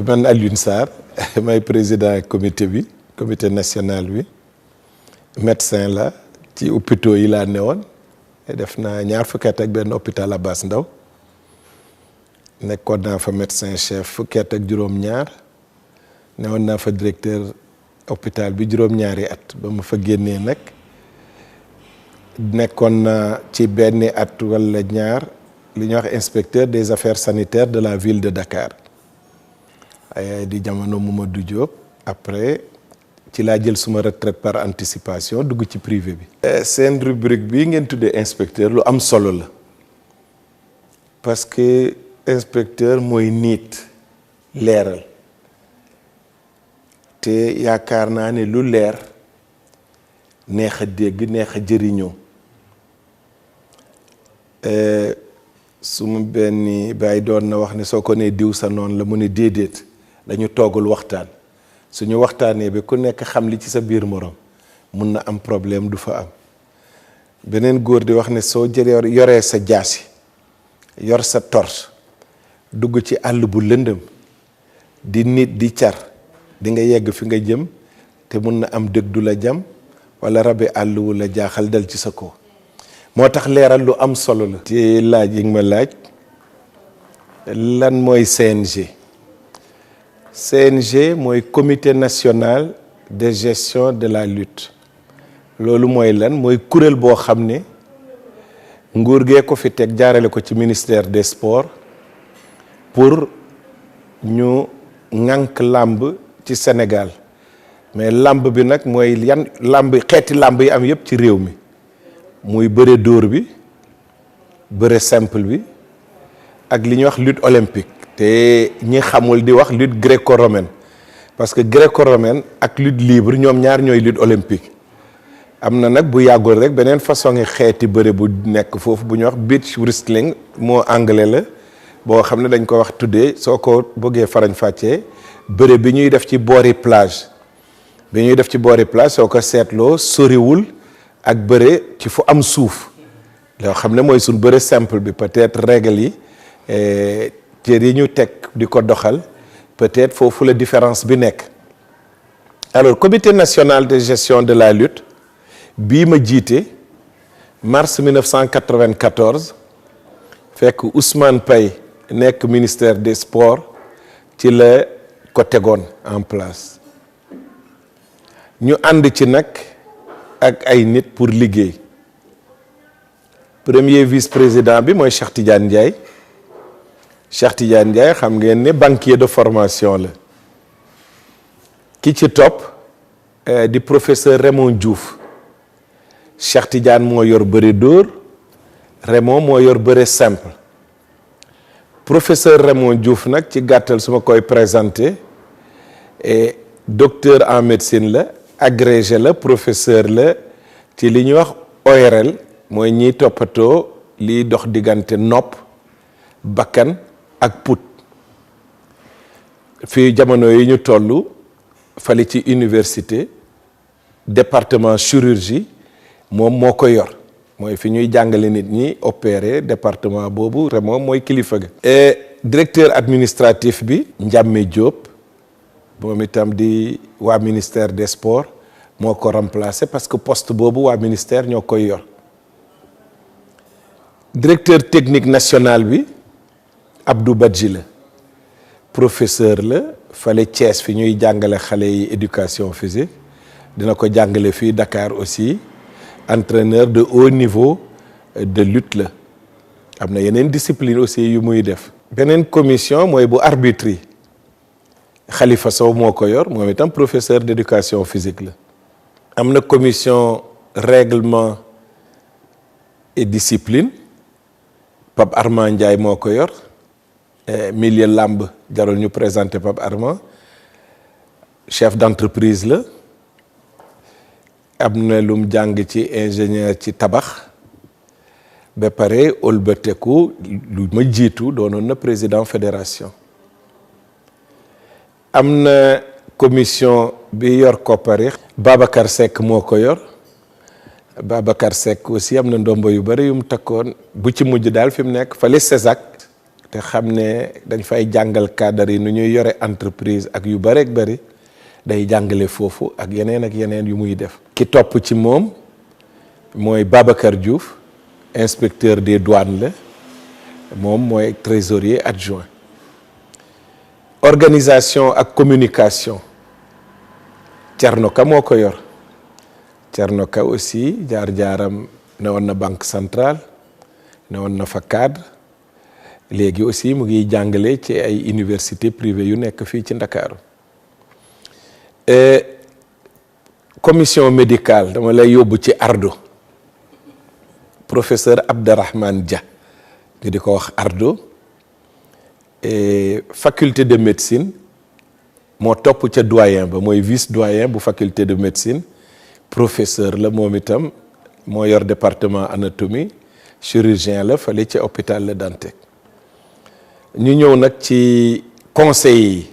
man Alioune Sarr may président comité bi comité national bi médecin la ci hôpitaux yi laa newoon def naa ñaar fukki at ak benn hôpital Abass Ndao nekkoon naa fa médecin chef fukki at ak juróom-ñaar newoon naa fa directeur hôpital bi juróom-ñaari at ba ma fa génnee nag nekkoon naa ci benn at wala ñaar li ñuy wax inspecteur des affaires sanitaires de la ville de Dakar di jamono Mamadou Diop après ci laa jël suma retraite par anticipation dugg ci privé bi. seen rubrique bi ngeen tuddee inspecteur lu am solo la parce que inspecteur mooy niit leeral te yaakaar naa ne lu leer neex a dégg neex a jëriñoo suma benn baay doon na wax ne soo ko nee diw sa noonu la mu ne déedéet dañu toogul waxtaan suñu waxtaanee bi ku nekk xam li ci sa biir morom mun na am problème du fa am beneen góor di wax ne soo jëlee yoree sa jaasi yor sa torche dugg ci àll bu lëndëm di nit di car di nga yegg fi nga jëm te mun na am dëgg du la jam wala rabi àll wu la jaaxal dal ci sa ko moo tax leeral lu am solo la. ci laaj yi nga ma laaj lan mooy CNG. CNG mooy comité national de gestion de la lutte loolu mooy lan mooy kuréel boo xam ne nguur gee ko fi teg jaarale ko ci ministère des sports pour ñu ŋànk làmb ci Sénégal mais làmb bi nag mooy yan làmb xeeti làmb yi am yépp ci réew mi muy bëre dóor bi bëre simple bi ak li ñuy wax lutte olympique te ñi xamul di wax lutte gréco-romaine parce que gréco-romaine ak lutte libre ñoom ñaar ñooy lutte olympique am na nag bu yàggul rek beneen façon ngi xeeti bëre bu nekk foofu bu ñuy wax beach wrestling moo anglais la boo xam ne dañ ko wax tuddee soo ko bëggee farañ fàccee bëre bi ñuy def ci boori plage soo ko seetloo soriwul ak bëre ci fu am suuf loo xam ne mooy suñ bëre simple bi peut-être règle yi cër yi ñu teg di ko doxal peut-être foofu la différence bi nekk. alors comité national de gestion de la lutte bii ma jiite mars 1994 fekk Ousmane Paye nekk ministère des sports ci la ko tegoon en place ñu ànd ci nag ak ay nit pour liggéey premier vice-président bi mooy Cheikh Tidiane Ndiaye. Cheikh Tidiane Ndiaye xam ngeen ne banquier de formation la ki ci topp di professeur Raymond Diouf Cheikh Tidiane moo yor bëre dóor Raymond moo yor bëre simple professeur Raymond Diouf nag ci gàttal su ma koy présenté docteur en médecine la agrégé la professeur la ci li ñuy wax ORL mooy ñiy toppatoo liy dox diggante nopp bakkan ak put fii jamono yi ñu toll fali ci université département chirurgie moom moo ko yor mooy fi ñuy jàngale nit ñi opérer département boobu te moom mooy kilifa ga directeur administratif bi Ndiame Diop moom itam di waa ministère des sports moo ko remplacé parce que poste boobu waa ministère ñoo koy yor directeur technique national bi Abdou Badji la professeur la fale Thiès fi ñuy jàngale xale yi éducation physique dina ko jàngale fii Dakar aussi entraîneur de haut niveau de lutte la am na yeneen discipline aussi yu muy def. beneen commission mooy bu arbitre yi Khalifa Sow moo ko yor moom itam professeur d'éducation physique la. am na commission règlement et discipline Pape Armand Ndiaye moo ko yor. milieu làmb jarul ñu présenter Pape Armand chef d'entreprise la am na lum jàng ci ingénieur ci tabax ba pare ëlbateku lu ma jiitu doonoon na président fédération am na commission bi yor koppari Babacar Seck moo ko yor Babacar Seck aussi am na ndombo yu bari yu mu takkoon bu ci mujj daal fi mu nekk fale CESAC te xam ne dañ fay jàngal cadre yi nu ñuy yore entreprise ak yu bari day jàngale foofu ak yeneen yu muy def. ki topp ci moom mooy Babacar Diouf inspecteur des douanes la moom mooy trésorier adjoint. Organisation ak communication Thierno Ka moo ko yor. Thierno Ka aussi jaar-jaaram ne woon na banque centrale ne woon na fa cadre léegi aussi mu ngi jàngale ci ay université privée yu nekk fii ci Ndakaaru. Commission médicale dama lay yóbbu ci Ardo professeur Abderrahmane Dia ñu di ko wax Ardo. Faculté de médecine moo topp ca doyen ba mooy vice doyen bu faculté de médecine professeur la moom itam moo yor département anatomie chirurgien la fale ca hôpital Le Dantec. ñu ñëw nag ci conseil yi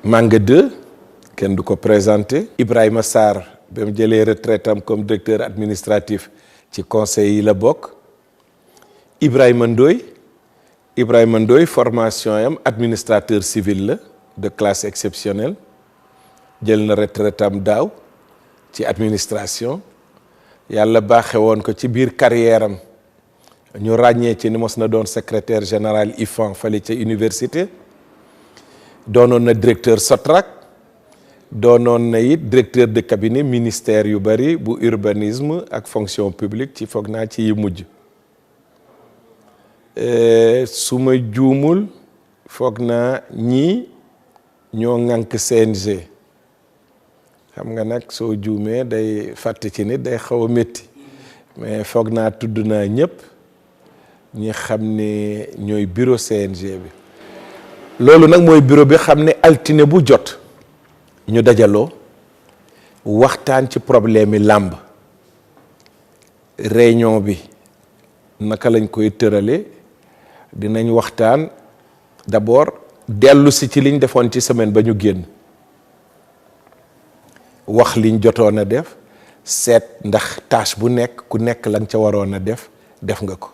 Manga 2 kenn du ko présenté. Ibrahima Sarr ba mu jëlee retraite am comme directeur administratif ci conseil yi la bokk. Ibrahima Ndoye formation yam administrateur civil la de classe exceptionnelle jël na retraite am daaw ci administration yàlla baaxe woon ko ci biir carrière am ñu ràññee ci ni mos na doon secrétaire général IFAN fale ca université doonoon na directeur SOTRAC doonoon na it directeur de cabinet ministère yu bari bu urbanisme ak fonction publique ci foog naa ci yi mujj. su ma juumul foog naa ñii ñoo ŋànk CNG xam nga nag soo juumee day fàtte ci nit day xaw a métti mais foog naa tudd naa ñëpp ñi xam ne ñooy bureau CNG bi. loolu nag mooy bureau bi xam ne altine bu jot ñu dajaloo waxtaan ci problème yi làmb réunion bi naka lañ koy tërale dinañ waxtaan d'abord dellu si ci liñ defoon ci semaine ba ñu génn wax liñ jotoon a def seet ndax tâche bu nekk ku nekk la nga ca waroon a def nga ko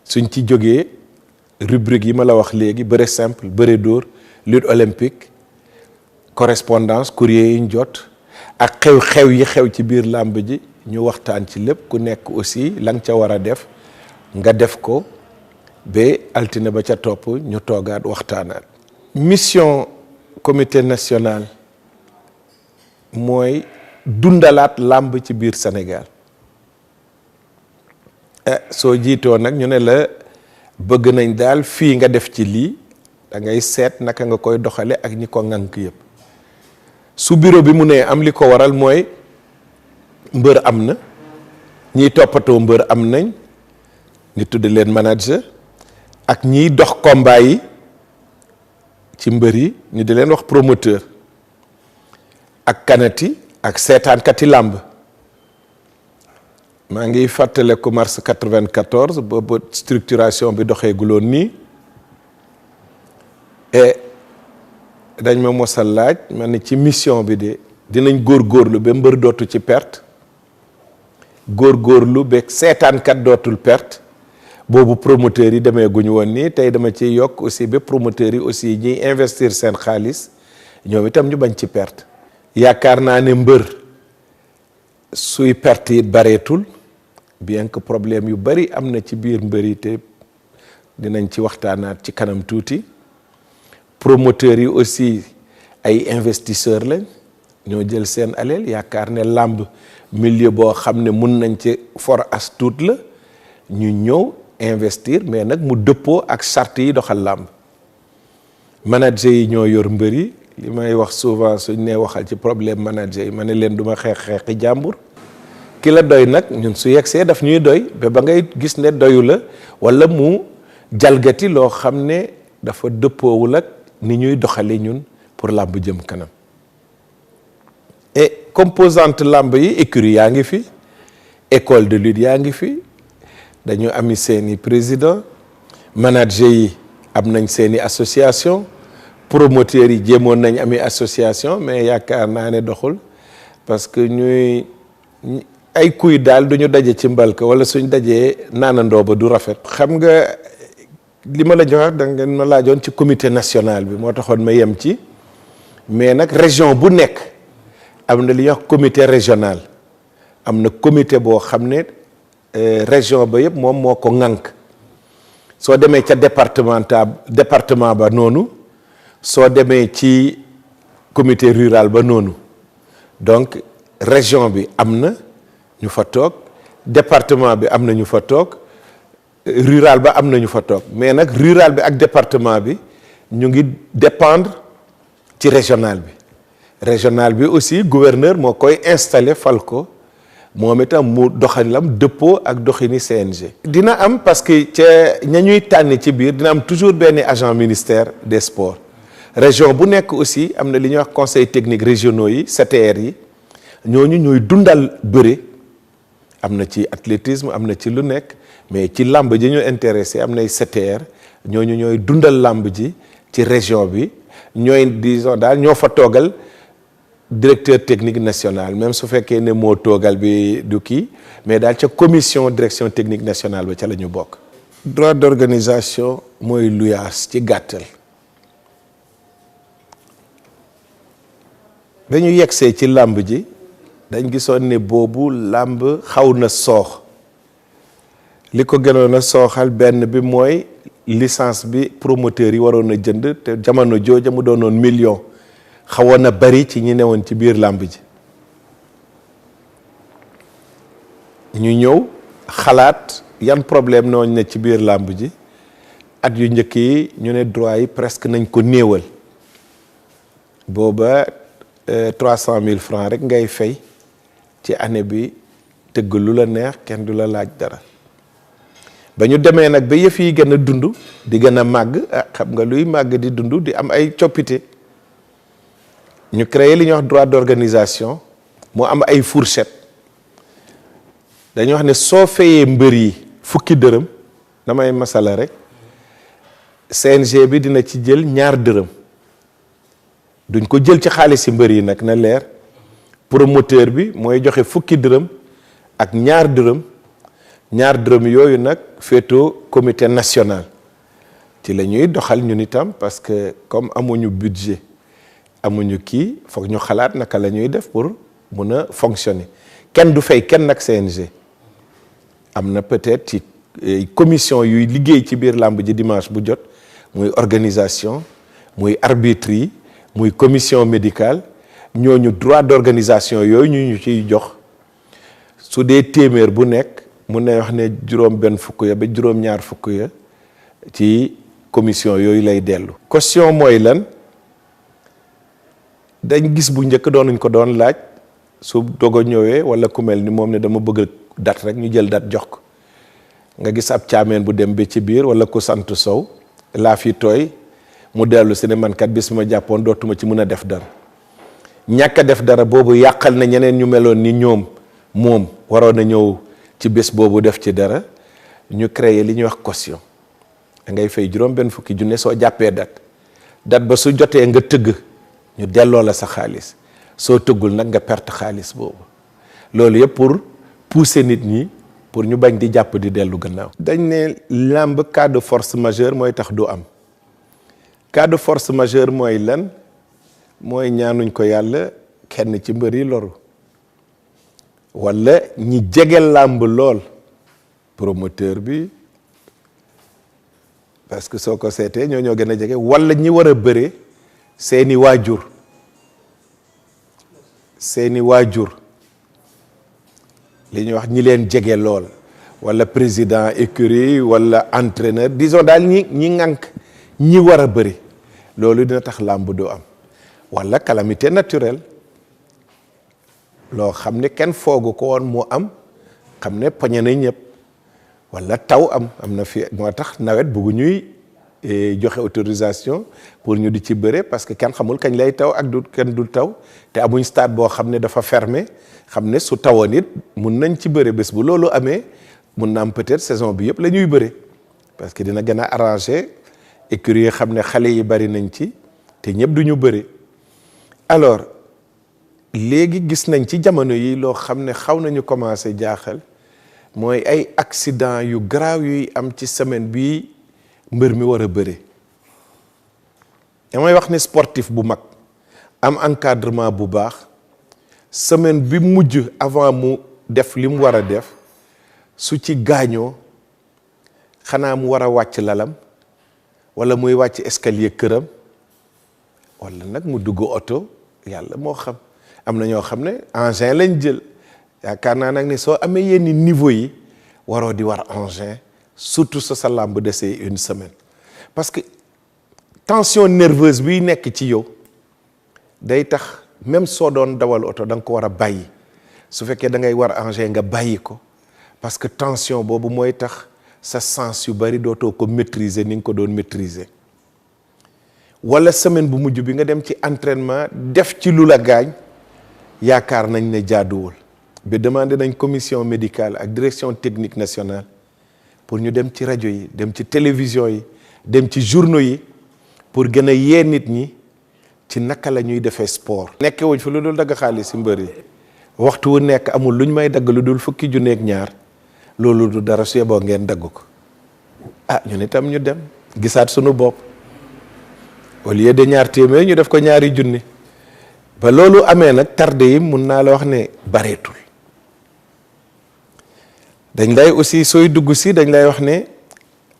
suñ ci jógee rubrique yi ma la wax léegi bëre simple bëre dóor lutte olympique correspondance courrier yi ñu jot ak xew-xew yi xew ci biir làmb ji ñu waxtaan ci lépp ku nekk aussi la nga ca war a def nga def ko ba altine ba ca topp ñu toogaat waxtaanaat. mission comité national mooy dundalaat làmb ci biir Sénégal soo jiitoo nag ñu ne la bëgg nañ daal fii nga def ci lii da ngay seet naka nga koy doxale ak ñi ko ŋànk yëpp su bureau bi mu ne am li ko waral mooy mbër am na ñiy toppatoo mbër am nañ ñu tudd leen manager ak ñiy dox combat yi ci mbër yi ñu di leen wax promoteur ak kanati ak seetaankati làmb maa ngi fàttaleku mars 94 boobu structuration bi doxee guloon nii et dañ ma mosal laaj ma ne ci mission bi de dinañ góorgóorlu ba mbër dootu ci perte góorgóorlu ba seetaankat dootul perte boobu promoteurs yi demee guñu woon nii tey dama ciy yokk aussi ba promoteurs yi aussi ñiy investir seen xaalis ñoom itam ñu bañ ci perte. yaakaar naa ne mbër suy perte it bareetul bien que problème yu bari am na ci biir mbër yi te dinañ ci waxtaanaat ci kanam tuuti promoteurs yi aussi ay investisseurs lañ ñoo jël seen alal yaakaar ne làmb milieu boo xam ne mun nañ ci for as tuut la ñu ñëw investir mais nag mu dëppoo ak charte yi doxal làmb manager yi ñoo yor mbër yi li may wax souvent suñ ne waxal ci problème manager yi ma ne leen duma xeexi jàmbur ki la doy nag ñun su yegsee daf ñuy doy ba ngay gis ne doyu la wala mu jalgati loo xam ne dafa dëppoowul ak ni ñuy doxale ñun pour làmb jëm kanam et composante làmb yi écurie yaa ngi fi école de lutte yaa ngi fi dañu ami seeni président manager yi am nañ seeni association promoteurs yi jéemoon nañ ami association mais yaakaar naa ne doxul parce que ñuy ay kuy daal duñu daje ci mbalka wala suñ dajee naanandoo ba du rafet. xam nga li ma la jox da ngeen ma laajoon ci comité national bi moo taxoon ma yem ci mais nag région bu nekk am na li ñuy wax comité régional am na comité boo xam ne région ba yëpp moom moo ko ŋànk soo demee ca département ba noonu soo demee ci comité rural ba noonu donc région bi am na ñu fa toog département bi am na ñu fa toog rural ba am na ñu fa toog mais nag rural bi ak département bi ñu ngi dépendre ci régional bi aussi gouverneur moo koy installé fal ko moom itam mu doxalam dëppoo ak doxini CNG. dina am parce que ca ña ñuy tànn ci biir dina am toujours benn agent ministère des sports région bu nekk aussi am na li ñuy wax conseil technique régionaux yi CTR yi ñooñu ñooy dundal bëre am na ci athlétisme am na ci lu nekk mais ci làmb ji ñu intéressé am nay CTR ñooñu ñooy dundal làmb ji ci région bi ñooy disons daal ñoo fa toogal directeur technique national même su fekkee ne moo toogal bi du kii mais daal ca commission direction technique nationale ba ca la ñu bokk. droit d'organisation mooy luyaas ci gàttal ba ñu yegsee ci làmb ji dañ gisoon ne boobu làmb xaw na soox li ko gënoon a sooxal benn bi mooy licence bi promoteur yi waroon a jënd te jamono jooja mu doonoon million xawoon na bari ci ñi newoon ci biir làmb ji ñu ñëw xalaat yan problème nooñ ne ci biir làmb ji at yu njëkk yi ñu ne droit yi presque nañ ko néewal booba 300 000 francs rek ngay fay ci année bi tëgg lu la neex kenn du la laaj dara ba ñu demee nag ba yëf yi gën a dund di gën a màgg xam nga luy màgg di dund di am ay coppite ñu créé li ñuy wax droit d'organisation mu am ay fourchette dañuy wax ne soo fayee mbër yi fukki dërëm damay masala rek CNG bi dina ci jël ñaar dërëm duñ ko jël ci xaalis yi mbër yi nag na leer promoteur bi mooy joxe fukki dërëm ak ñaar dërëm yooyu nag féetoo comité national ci la ñuy doxal ñun itam parce que comme amuñu budget amuñu kii foog ñu xalaat naka la ñuy def pour mun a fonctionner kenn du fay kenn nag CNG am na peut-être ci commission yuy liggéey ci biir làmb ji dimanche bu jot muy organisation muy arbitre yi muy commission médicale ñooñu droit d'organisation yooyu ñu ciy jox su dee téeméer bu nekk mun na wax ne juróom benn fukk ya ba juróom ñaar fukk ya ci commission yooyu lay dellu. caution mooy lan dañ gis bu njëkk doonuñ ko doon laaj su dogo ñëwee wala ku mel ni moom ne dama bëgg date rek ñu jël date jox ko nga gis ab caameen bu dem ba ci biir wala ku sant sow laa fi tooy mu dellu si ne man kat bis ma jàppoon dootuma ci mën a def dara ñàkk a def dara boobu yàqal na ñeneen ñu meloon ni ñoom moom waroon a ñëw ci bés boobu def ci dara ñu créer li ñuy wax caution da ngay fay juróom benn fukki junne soo jàppee date ba su jotee nga tëgg ñu delloo la sa xaalis soo tëggul nag nga perte xaalis boobu loolu yëpp pour pousser nit ñi pour ñu bañ di jàpp di dellu gannaaw. dañ ne làmb cas de force majeure mooy tax du am cas de force majeure mooy lan mooy ñaanuñ ko yàlla kenn ci mbër yi loru wala ñi jege làmb lool promoteur bi parce que soo ko seetee ñoo gën a jege wala ñi war a bëre seeni waajur li ñuy wax ñi leen jege lool wala président écurie wala entraîneur disons daal ñi ŋànk ñi war a bëri loolu dina tax làmb du am wala calamité naturelle loo xam ne kenn foogu ko woon mu am xam ne poñe na ñëpp wala taw am na fi moo tax nawet buggu ñuy joxe autorisation pour ñu di ci bëre parce que kenn xamul kañ lay taw ak kenn dul taw te amuñ stade boo xam ne dafa fermé xam ne su tawoon it mun nañ ci bëre bés bu loolu amee mun na am peut-être saison bi yëpp la ñuy bëre parce que dina gën a arrangé écurie yi xam ne xale yi bari nañ ci te ñëpp du ñu bëre alors léegi gis nañ ci jamono yi loo xam ne xaw nañu commencé jaaxal mooy ay accident yu grave yuy am ci semaine bi mbër mi war a bëre. damay wax ne sportif bu mag am encadrement bu baax semaine bi mujj avant mu def li mu war a def su ci gaañoo xanaa mu war a wàcc lalam wala muy wàcc escalier këram wala nag mu dugg oto yàlla moo xam. am na ñoo xam ne engin lañ jël yaakaar naa nag ni soo amee yenn niveau yi waroo di war engin surtout sa làmb desee une semaine parce que tension nerveuse biy nekk ci yow day tax même soo doon dawal oto da nga ko war a bàyyi su fekkee da ngay war engin nga bàyyi ko parce que tension boobu mooy tax sa sens yu bari dootoo ko maîtriser ni nga ko doon maîtriser wala semaine bu mujj bi nga dem ci entraînement def ci lu la gaañ yaakaar nañ ne jaaduwul ba demandé nañ commission médicale ak direction technique nationale pour ñu dem ci rajo yi dem ci télévision yi dem ci journaux yi pour gën a yee nit ñi ci naka la ñuy defee sport. nekke wuñ fi lu dul dagg xaalis si mbër yi waxtu wu nekk amul luñ may dagg lu dul fukki junni ak ñaar loolu du dara su yeboo ngeen dagg ko ñun itam ñu dem gisaat sunu bopp au lieu de ñaar téeméer ñu def ko ñaari junni. ba loolu amee nag tardé yi mun naa la wax ne bareetul dañ lay aussi sooy dugg si dañ lay wax ne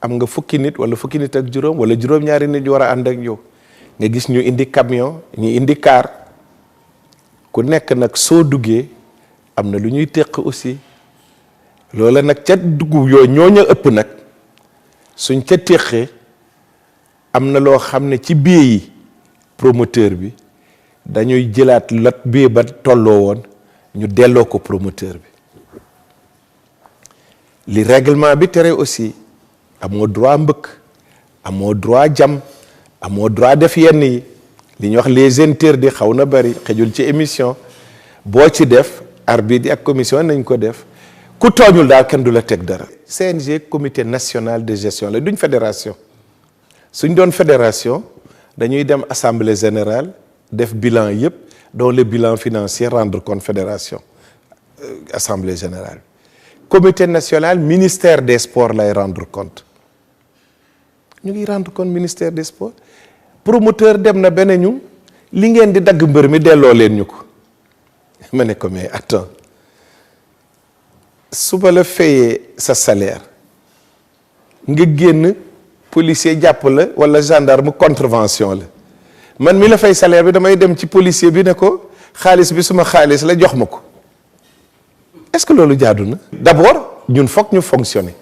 am nga fukki nit wala fukki nit ak juróom wala juróom-ñaari nit yu war a ànd ak yow nga gis ñu indi camion ñu indi car ku nekk nag soo duggee am na lu ñuy téq aussi loola nag ca dugg yooyu ñooñu ëpp nag suñ ca téqee am na loo xam ne ci biir yi promoteur bi dañuy jëlaat lot bii ba tolloo woon ñu delloo ko promoteur bi li règlement bi tere aussi amoo droit mbëkk amoo droit jam amoo droit def yenn yi li ñuy wax les interdits xaw na bari xejul ci émission boo ci def arbitre yi ak commission nañ ko def ku tooñul daal kenn du la teg dara. CNG comité national de gestion la duñ fédération suñ doon fédération dañuy dem assemblée générale def bilan yëpp dont le bilan financier rendre compte fédération assemblée générale comité national ministère des sports lay rendre compte ñu ngi rendre compte ministère des sports promoteur dem na benn ñu li ngeen di dagg mbër mi delloo leen ñu ko ma ne ko mais attends suba la fayee sa salaire nga génn policier jàpp la wala gendarme contravention la man mi la fay salaire bi damay dem ci policier bi ne ko xaalis bi suma xaalis la jox ma ko est-ce que loolu jaadu na. d'abord ñun foog ñu fonctionner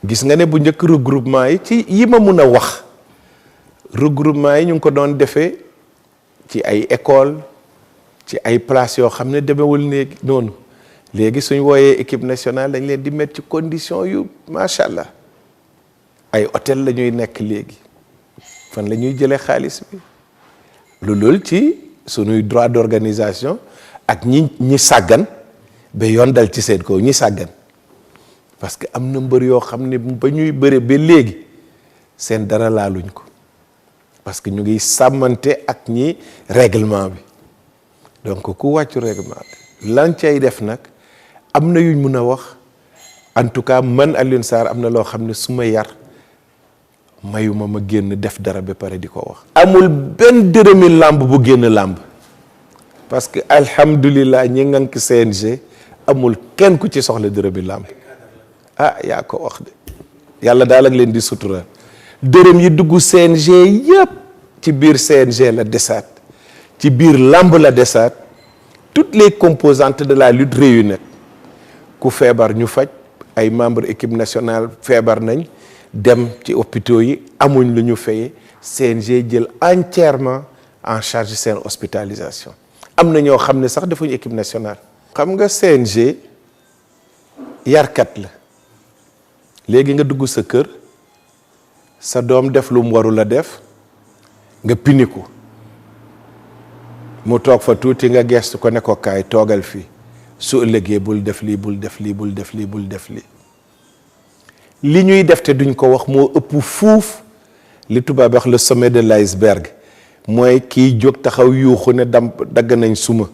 gis nga ne bu njëkk regroupement yi ci yi ma mun a wax regroupement yi ñu ngi ko doon defee ci ay école ci ay places yoo xam ne demewul léegi noonu léegi suñ wooyee équipe nationale dañ leen di mettre ci condition yu macha allah ay hôtel la ñuy nekk léegi fan la ñuy jëlee xaalis bi loolu ci suñuy droit d'organisation ak ñi sàggan ba yoon dal ci seen kaw ñi sàggan parce que am na mbër yoo xam ne ba ñuy bëre ba léegi seen dara laaluñ ko parce que ñu ngi sàmmante ak ñi règlement bi donc ku wàccu règlement bi lan cay def nag am na yuñ mun a wax en tout cas man Alioune Sarr am na loo xam ne su ma yar mayuma ma génn def dara ba pare di ko wax. amul benn dërëmi làmb bu génn làmb parce que alhamdulilah ñi ngank CNG amul kenn ku ci soxla dërëmi làmb yaa ko wax de yàlla daal ak leen di sutura dërëm yi dugg CNG yëpp ci biir CNG la desaat ci biir làmb la desaat toutes les composantes de la lutte réunies ku feebar ñu faj ay membres équipe nationale feebar nañ dem ci hôpitaux yi amuñ lu ñu fayee CNG jël entièrement en charge seen hospitalisation am na ñoo xam ne sax defuñu équipe nationale. xam nga CNG yarkat la léegi nga dugg sa kër sa doom def lu mu warul a def nga pini ko mu toog fa tuuti nga gestu ko ne ko kaay toogal fii su ëllëgee bul def lii bul def lii bul def lii bul def lii li ñuy def te duñ ko wax moo ëpp fuuf li tubaab wax le sommet de l'iceberg mooy kii jóg taxaw yuuxu ne dagg nañ suma.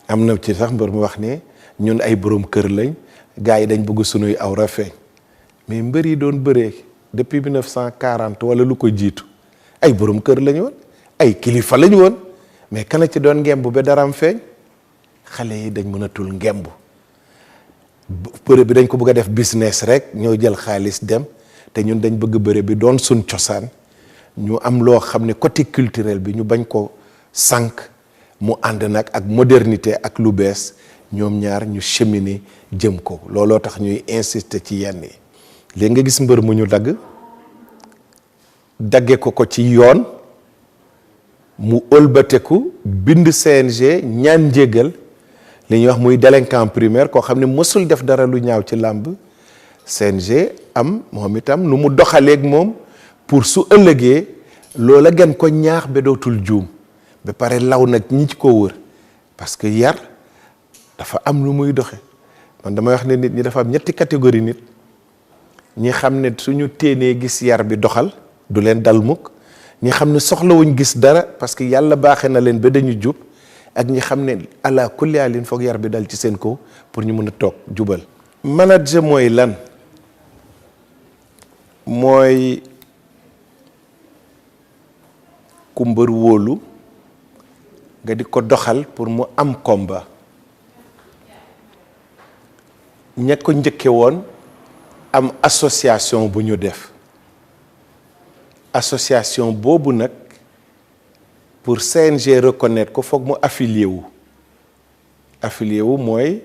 am na ci sax mbër mu wax ne ñun ay borom kër lañ gars yi dañ bëgg sunuy awra feeñ mais mbër yi doon bëree depuis 1940 wala lu ko jiitu ay borom kër lañu woon ay kilifa lañu woon mais kana ci doon ngemb ba daram feeñ xale yi dañ mënatul ngemb bëre bi dañ ko bëgg a def business rek ñoo jël xaalis dem te ñun dañ bëgg bëre bi doon suñ cosaan ñu am loo xam ne côté culturel bi ñu bañ ko sànq mu ànd nag ak modernité ak lu bees ñoom ñaar ñu cheminer jëm ko looloo tax ñuy insister ci yenn yi léegi nga gis mbër mu ñu dagge ko ci yoon mu ëlbateku bind CNG ñaan njégal li ñuy wax muy délinquant primaire koo xam ne mësul def dara lu ñaaw ci làmb CNG am moom itam nu mu doxaleeg moom pour su ëllëgee loola gën ko ñaax ba dootul juum ba pare law nag ñi ci ko wër parce que yar dafa am lu muy doxe man damay wax ne nit ñi dafa am ñetti catégorie nit ñi xam ne suñu téenee gis yar bi doxal du leen dal mukk ñi xam ne soxlawuñ gis dara parce que yàlla baaxee na leen ba dañu jub ak ñi xam ne ala kulli alin foog yar bi dal ci seen kaw pour ñu mën a toog jubal. manager mooy lan mooy ku mbër wóolu nga di ko doxal pour mu am combat ña ko njëkke woon am association bu ñu def association boobu nag pour CNG reconnaître ko foog mu affilié wu mooy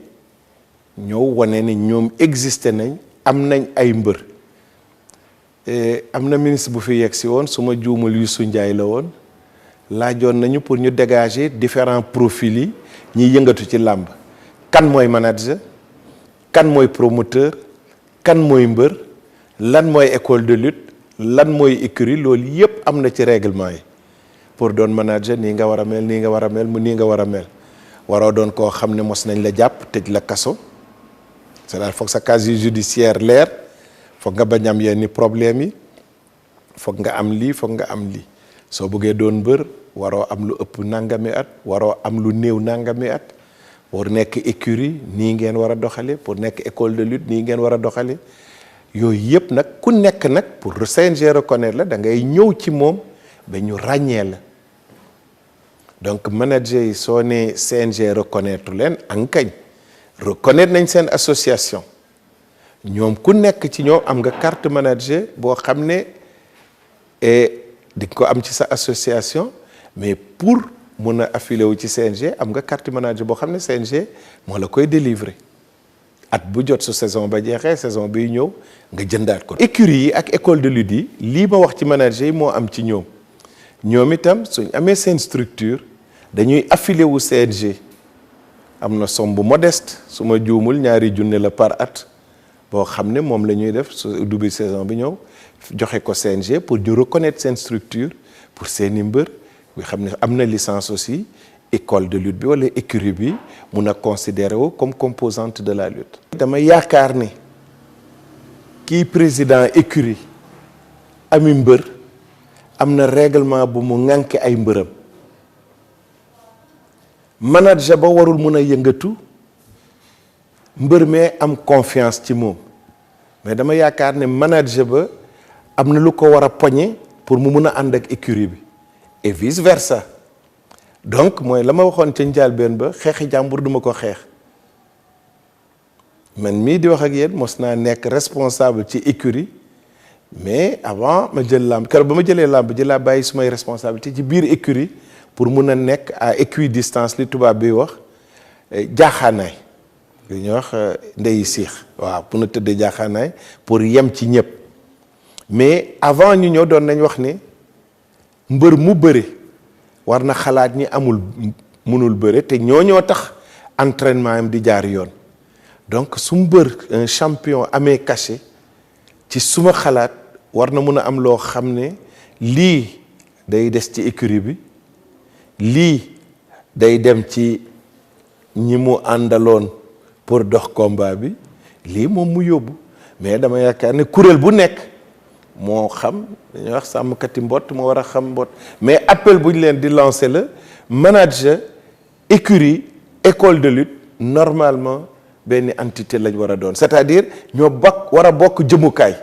ñëw wane ne ñoom existé nañ am nañ ay mbër am na ministre bu fi yegg si woon su ma juumul Youssou Ndiaye la woon laajoon nañu pour ñu dégager différents profils yi ñiy yëngatu ci làmb kan mooy manager kan mooy promoteur kan mooy mbër lan mooy école de lutte lan mooy écurie loolu yépp am na ci règlement yi pour doon manager nii nga war a mel nii nga war a mel mu nii nga war a mel waroo doon koo xam ne mos nañ la jàpp tëj la kaso c'est-à-dire foog sa casier judiciaire leer foog nga bañ am yenn problème yi foog nga am lii foog nga am lii soo bëggee doon mbër waroo am lu ëpp nangami at waroo am lu néew nangami at pour nekk écurie nii ngeen war a doxale pour nekk école de lutte nii ngeen war a doxale yooyu yëpp nag ku nekk nag pour CNG reconnaître la da ngay ñëw ci moom ba ñu ràññee la donc manager yi soo ne CNG reconnaître leen ankañ reconnaître nañ seen association ñoom ku nekk ci ñoom am nga carte manager boo xam ne di ko am ci sa association mais pour mun a affilié wu ci CNG am nga carte manager boo xam ne CNG moo la koy délivrer at bu jot su saison ba jeexee saison biy ñëw nga jëndaat ko. écurie yi ak école de lutte yi lii ma wax ci manager yi moo am ci ñoom ñoom itam suñ amee seen structure dañuy affilié wu CNG am na somme bu modeste su ma juumul $2,000 la par at boo xam ne moom la ñuy def su dubbi saison bi ñëw joxe ko CNG pour ñu reconnaître seen structure pour seeni mbër nga xam ne am na licence aussi école de lutte bi wala écurie bi mun a considéré wu comme composante de la lutte. dama yaakaar ne kii président écurie ami mbër am na règlement bu mu ŋànke ay mbërëm manager ba warul mun a yëngatu mbër mee am confiance ci moom mais dama yaakaar ne manager ba am na lu ko war a poñe pour mu mun a ànd ak écurie bi et vice versa donc mooy la ma waxoon ca njëlbéen ba xeexi jàmbur duma ko xeex man mii di wax ak yéen mos naa nekk responsable ci écurie mais avant ma jël làmb keroog ba ma jëlee làmb ji laa bàyyi sumay responsabilité ci biir écurie pour mun a nekk à équidistance li tubaab bi wax jaaxaanaay li ñuy wax ndeyi siix waaw pour na tëdd jaaxaanaay pour yem ci ñëpp mais avant ñu ñëw doon nañ wax ne mbër mu bëre war na xalaat ñi amul mënul bëre te ñoo tax entraînement am di jaar yoon donc su mbër un champion amee cachet ci suma xalaat war na mun a am loo xam ne lii day des ci écurie bi lii day dem ci ñi mu àndaloon pour dox combat bi lii moom mu yóbbu mais dama yaakaar ne kuréel bu nekk moo xam dañuy wax sàmmkati mbott moo war a xam mbott mais appel bu ñu leen di lancer la manager écurie école de lutte normalement benn entité lañ war a doon c'est-à-dire ñoo war a bokk jëmukaay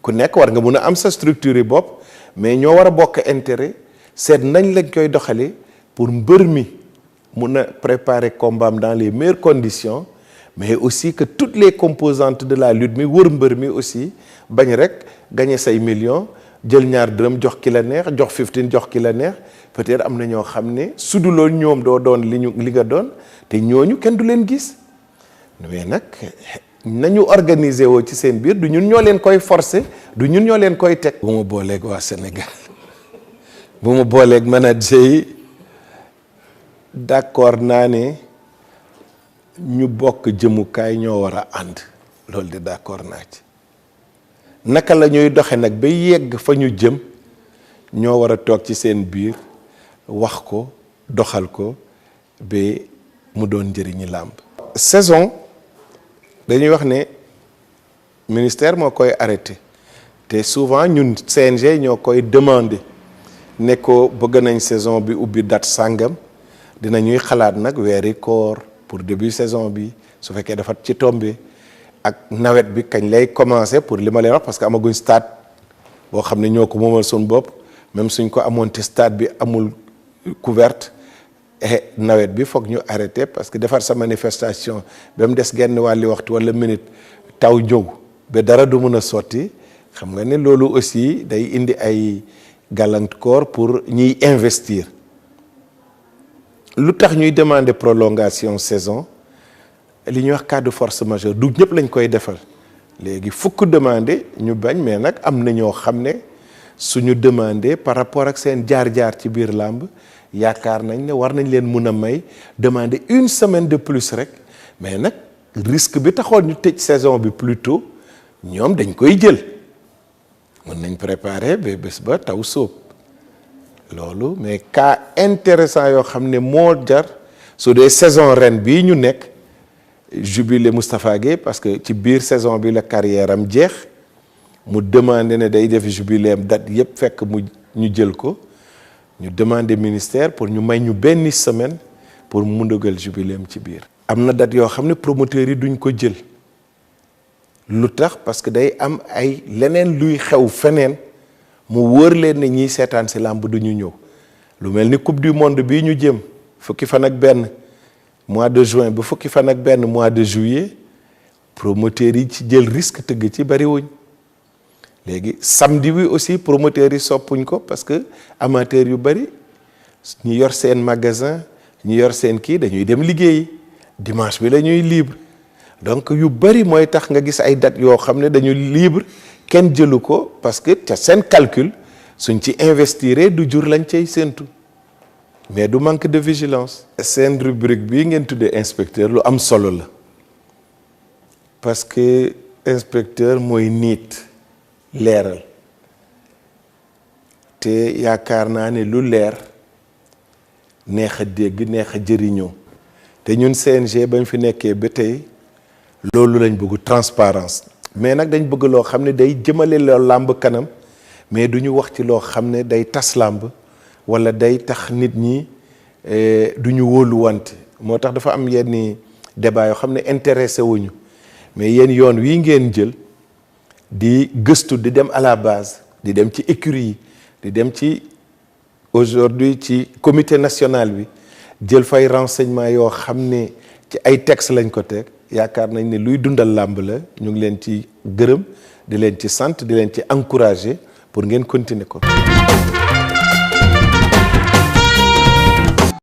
ku nekk war nga mun a am sa structure yi bopp mais ñoo war a bokk intérêt seet nañ lañ koy doxalee pour mbër mi mun a préparer combat dans les meilleures conditions mais aussi que toutes les composantes de la lutte mi wër mbër mi aussi bañ rek gagner say millions jël ñaar dërëm jox ki la neex jox 15 jox ki la neex peut-être am na ñoo xam ne su dul loolu ñoom doo doon li nga doon te ñooñu kenn du leen gis mais nag nañu organiser woo ci seen biir du ñun ñoo leen koy forcer du ñun ñoo leen koy teg. bu ma booleeg waa Sénégal bu ma booleeg manager yi d'accord naa ne ñu bokk jëmukaay ñoo war a ànd loolu de d'accord naa ci naka la ñuy doxe nag ba yegg fa ñu jëm ñoo war a toog ci seen biir wax ko doxal ko ba mu doon njëriñi làmb. saison dañuy wax ne ministère moo koy arrêté te souvent ñun CNG ñoo koy demandé ne ko bëgg nañ saison bi ubbi date sàngam dinañuy xalaat nag weeri koor pour début saison bi su fekkee dafa ci tombé ak nawet bi kañ lay commencer pour li ma leen wax parce que amaguñ stade boo xam ne ñoo ko moomal suñu bopp même suñ ko amoon te stade bi amul couverte nawet bi foog ñu arrêté parce que defar sa manifestation ba mu des genn wàlli waxtu wala minute taw jóg ba dara du mën a sotti xam nga ne loolu aussi day indi ay gàllankoor pour ñiy investir lu tax ñuy demander prolongation saison li ñuy wax cas de force majeure du ñëpp lañ koy defal léegi fukk demander ñu bañ mais nag am na ñoo xam ne suñu demander par rapport ak seen jaar-jaar ci biir làmb yaakaar nañ ne war nañ leen mun a may demander une semaine de plus rek mais nag risque bi taxoon ñu tëj saison bi plus tôt ñoom dañ koy jël mën nañ préparer ba bés ba taw sóob loolu mais cas intéressant yoo xam ne moo jar su dee saison ren bii ñu nekk jubilé Moustapha Gueye parce que ci biir saison bi la carrière am jeex mu demandé ne day def jubilé am date yëpp fekk ñu jël ko ñu demandé ministère pour ñu may ñu benn semaine pour mu dugal jubilé am ci biir. am na date yoo xam ne promoteurs yi duñ ko jël lu tax parce que day am ay leneen luy xew feneen mu wóor leen ne ñiy seetaan si làmb du ñu ñëw lu mel ni coupe du monde bii ñu jëm fukki fan ak benn mois de juin ba fukki fan ak benn mois de juillet promoteurs yi ci jël risque tëgg ci bari wuñ léegi samedi bi aussi promoteurs yi soppuñ ko parce que amateurs yu bari ñu yor seen magasin ñu yor seen kii dañuy dem liggéeyi dimanche bi la ñuy libre donc yu bari mooy tax nga gis ay date yoo xam ne dañu libre kenn jëlu ko parce que te seen calcul suñ ci investir du jur lañ cay séentu mais du manque de vigilance. seen rubrique bii ngeen tuddee inspecteur lu am solo la parce que inspecteur mooy niit leeral te yaakaar naa ne lu leer neex a dégg neex a jëriñoo te ñun CNG bañ fi nekkee ba tey loolu lañ bëgg transparence mais nag dañ bëgg loo xam ne day jëmale loo làmb kanam mais du ñu wax ci loo xam ne day tas làmb wala day tax nit ñi du ñu wóolu wante moo tax dafa am yenn débat yoo xam ne intéressé wuñu mais yéen yoon wii ngeen jël di gëstu di dem à la base di dem ci écurie yi di dem ci aujourd'hui ci comité national bi jël fay renseignement yoo xam ne ci ay texte lañ ko teg yaakaar nañ ne luy dundal làmb la ñu ngi leen ci gërëm di leen ci sant di leen ci encourager pour ngeen continuer ko